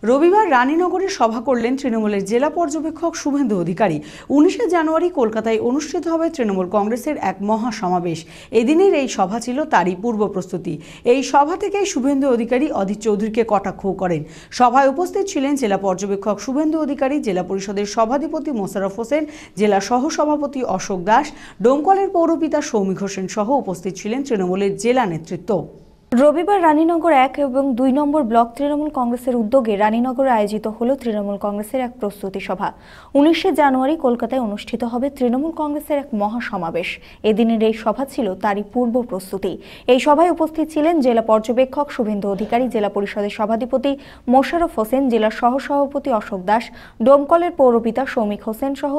রবিবার রানীনগরে সভা করলেন তৃণমূলের জেলা পর্যবেক্ষক শুভেন্দু অধিকারী। 19শে জানুয়ারি কলকাতায় অনুষ্ঠিত হবে তৃণমূল কংগ্রেসের এক মহাসমাবেশ। এদিনের এই সভা ছিল তারই পূর্ব প্রস্তুতি। এই সভা থেকেই শুভেন্দু অধিকারী অধীর চৌধুরীকে কটাক্ষ করেন। সভায় উপস্থিত ছিলেন জেলা পর্যবেক্ষক শুভেন্দু অধিকারী, জেলা পরিষদের সভাধিপতি মোশাররফ হোসেন, জেলা সহসভাপতি অশোক দাস, ডোমকলের পৌরপিতা সৌমিক হোসেন সহ উপস্থিত ছিলেন তৃণমূলের জেলা নেতৃত্ব। রবিবার রানীনগর 1 এবং 2 নম্বর ব্লক তৃণমূল কংগ্রেসের উদ্যোগে রানীনগরে আয়োজিত হল তৃণমূল কংগ্রেসের এক প্রস্তুতি সভা। 19শে জানুয়ারি কলকাতায় অনুষ্ঠিত হবে তৃণমূল কংগ্রেসের এক মহাসমাবেশ। এদিনের এই সভা ছিল তারই পূর্ব প্রস্তুতি। এই সভায় উপস্থিত ছিলেন জেলা পর্যবেক্ষক শুভেন্দু অধিকারী, জেলা পরিষদের সভাধিপতি মোশাররফ হোসেন, জেলা সহসভাপতি অশোক দাস, ডোমকলের পৌরপিতা সৌমিক হোসেন সহ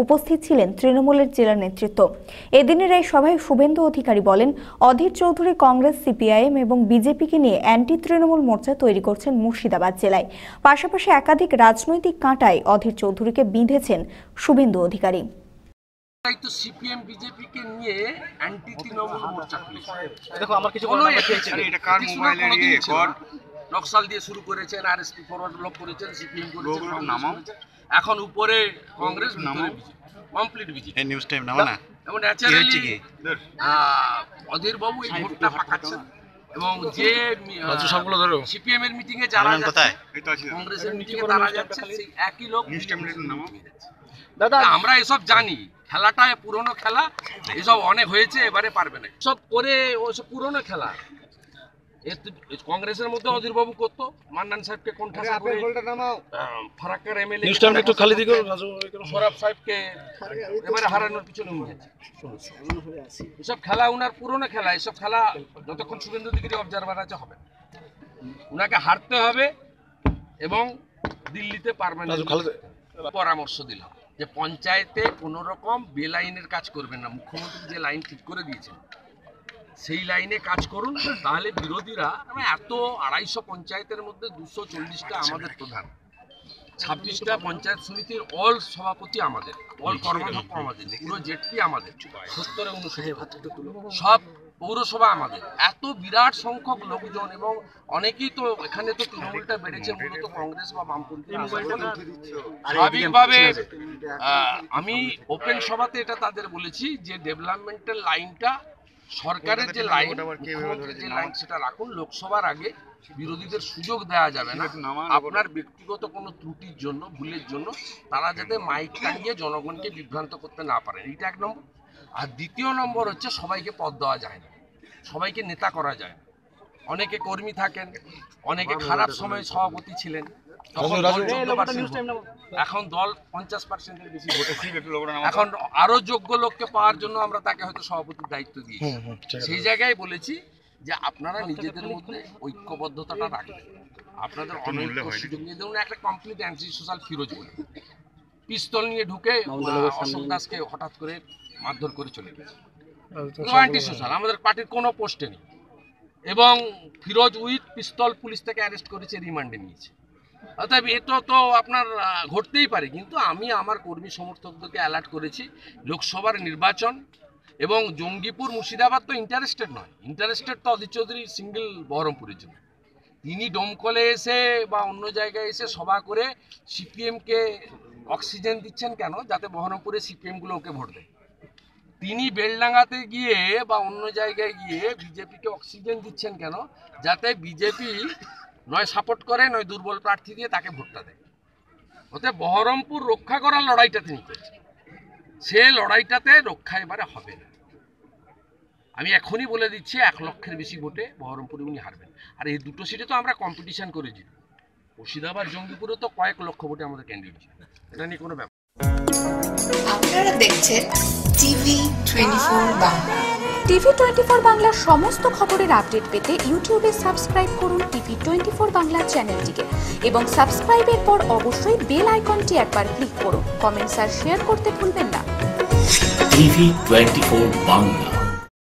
উপস্থিত ছিলেন তৃণমূলের জেলা নেতৃত্ব। এদিনের এই সভায় শুভেন্দু অধিকারী বলেন, অধীর চৌধুরী কংগ্রেস, সিপিআইএম এবং বিজেপিকে নিয়ে অ্যান্টি তৃণমূল মোর্চা তৈরি করছেন মুর্শিদাবাদ জেলায়। পাশাপাশি একাধিক রাজনৈতিক কাঁটায় অধীর চৌধুরীকে বিঁধেছেন শুভেন্দু অধিকারী। সিপিএম বিজেপিকে নিয়ে অ্যান্টি তৃণমূল মোর্চা খুলেছে। দেখো আমার কিছু নকশাল দিয়ে শুরু করেছেন, আরএসপি ফরওয়ার্ড ব্লক করেছেন, সিপিএম করেছেন, এখন উপরে কংগ্রেস, কমপ্লিট বিজেপি। এই নিউজ টাইম নাও না। এবং ন্যাচারালি অধীর বাবু এই ভোটটা পাকাচ্ছেন এবং যে সিপিএম এর মিটিং এ যারা যাচ্ছে, কংগ্রেসের মিটিং এ তারা যাচ্ছে, সেই একই লোক নিউজ টাইম নাও। দাদা আমরা এসব জানি, খেলাটা পুরনো খেলা, এসব অনেক হয়েছে, এবারে পারবে না সব করে। ওসব পুরনো খেলা কংগ্রেসের মধ্যে অধীর বাবু করতো, মান্নান সাহেবকে কোণঠাসা করে ফারাক্কার এমএলএ সৌরভ সাহেবকে এবারে হারানোর পিছনে এসব খেলা উনার পুরনো খেলা। এসব খেলা যতক্ষণ শুভেন্দু অধিকারী অবজারভার আছে হবে, উনাকে হারতে হবে এবং দিল্লিতে পার্মানেন্ট পরামর্শ দিলাম যে পঞ্চায়েতে কোনো রকম বেলাইনের কাজ করবেন না। মুখ্যমন্ত্রী যে লাইন ঠিক করে দিয়েছেন সেই লাইনে কাজ করুন, তাহলে বিরোধীরা এত 250 পঞ্চায়েতের মধ্যে 240টা আমাদের প্রধান, 26টা পঞ্চায়েত সমিতির অল সভাপতি আমাদের, অল কর্মাধ্যক্ষ আমাদের, পুরো জেটপি আমাদের, 70-69 সব পৌরসভা আমাদের, এত বিরাট সংখ্যক লোকজন এবং অনেকেই তো এখানে তো তৃণমূলটা বেড়েছে মূলত কংগ্রেস বা বামপন্থী। স্বাভাবিকভাবে আমি ওপেন সভাতে এটা তাদের বলেছি যে ডেভেলপমেন্টের লাইনটা সরকারের যে লাইন, যে লাইন সেটা রাখুন। লোকসভার আগে বিরোধীদের সুযোগ দেওয়া যাবে না আপনার ব্যক্তিগত কোনো ত্রুটির জন্য, ভুলের জন্য তারা যাতে মাইক টাঙিয়ে জনগণকে বিভ্রান্ত করতে না পারে, এইটা 1 নম্বর। আর 2য় নম্বর হচ্ছে সবাইকে পদ দেওয়া যায় না, সবাইকে নেতা করা যায় না। অনেকে কর্মী থাকেন, অনেকে খারাপ সময়ে সভাপতি ছিলেন, এখন দল 50%-এর বেশি ভোটে, এখন আরো যোগ্য লোককে পাওয়ার জন্য আমরা তাকে হয়তো সভাপতির দায়িত্ব দিয়েছি। সেই জায়গায় বলেছি যে আপনারা নিজেদের মধ্যে ঐক্যবদ্ধতাটা রাখবেন, আপনাদের অনেক সুযোগ নিয়ে ধরুন একটা কমপ্লিট অ্যান্টি সোশ্যাল ফিরোজ বলে পিস্তল নিয়ে ঢুকে অশোক দাসকে হঠাৎ করে মারধর করে চলে গেছে, অ্যান্টি সোশ্যাল, আমাদের পার্টির কোনো পোস্টে নেই, এবং ফিরোজ উইথ পিস্তল পুলিশ থেকে অ্যারেস্ট করেছে, রিমান্ডে নিয়েছে। অতএব এটা তো আপনার ঘটতেই পারে, কিন্তু আমি আমার কর্মী সমর্থকদেরকে অ্যালার্ট করেছি লোকসভার নির্বাচন এবং জঙ্গিপুর মুর্শিদাবাদ তো ইন্টারেস্টেড নয়, ইন্টারেস্টেড তো অধীর চৌধুরী সিঙ্গেল বহরমপুরের জন্য। তিনি ডোমকলে এসে বা অন্য জায়গায় এসে সভা করে সিপিএমকে অক্সিজেন দিচ্ছেন কেন, যাতে বহরমপুরে সিপিএমগুলো ওকে ভোট দেয়। তিনি বেলডাঙ্গাতে গিয়ে বা অন্য জায়গায় গিয়ে বিজেপিকে অক্সিজেন দিচ্ছেন কেন, যাতে বিজেপি নয় সাপোর্ট করে, নয় দুর্বল প্রার্থী দিয়ে তাকে ভোটটা দেয়। অতএব বহরমপুর রক্ষা করার লড়াইটা তিনি করছেন, সে লড়াইটাতে রক্ষা এবারে হবে না। আমি এখনই বলে দিচ্ছি 1 লক্ষের বেশি ভোটে বহরমপুরে উনি হারবেন। আর এই 2টো সিটে তো আমরা কম্পিটিশন করে জিতব, মুর্শিদাবাদ জঙ্গিপুরে তো কয়েক লক্ষ ভোটে আমাদের ক্যান্ডিডেট, এটা নিয়ে কোনো ব্যাপার। আপনারা দেখছেন TV24 বাংলা। TV24 বাংলার সমস্ত খবরের আপডেট পেতে ইউটিউবে সাবস্ক্রাইব করুন TV24 বাংলা চ্যানেলটিকে এবং সাবস্ক্রাইবের পর অবশ্যই বেল আইকনটি একবার ক্লিক করুন। কমেন্টস আর শেয়ার করতে ভুলবেন না। TV24 বাংলা।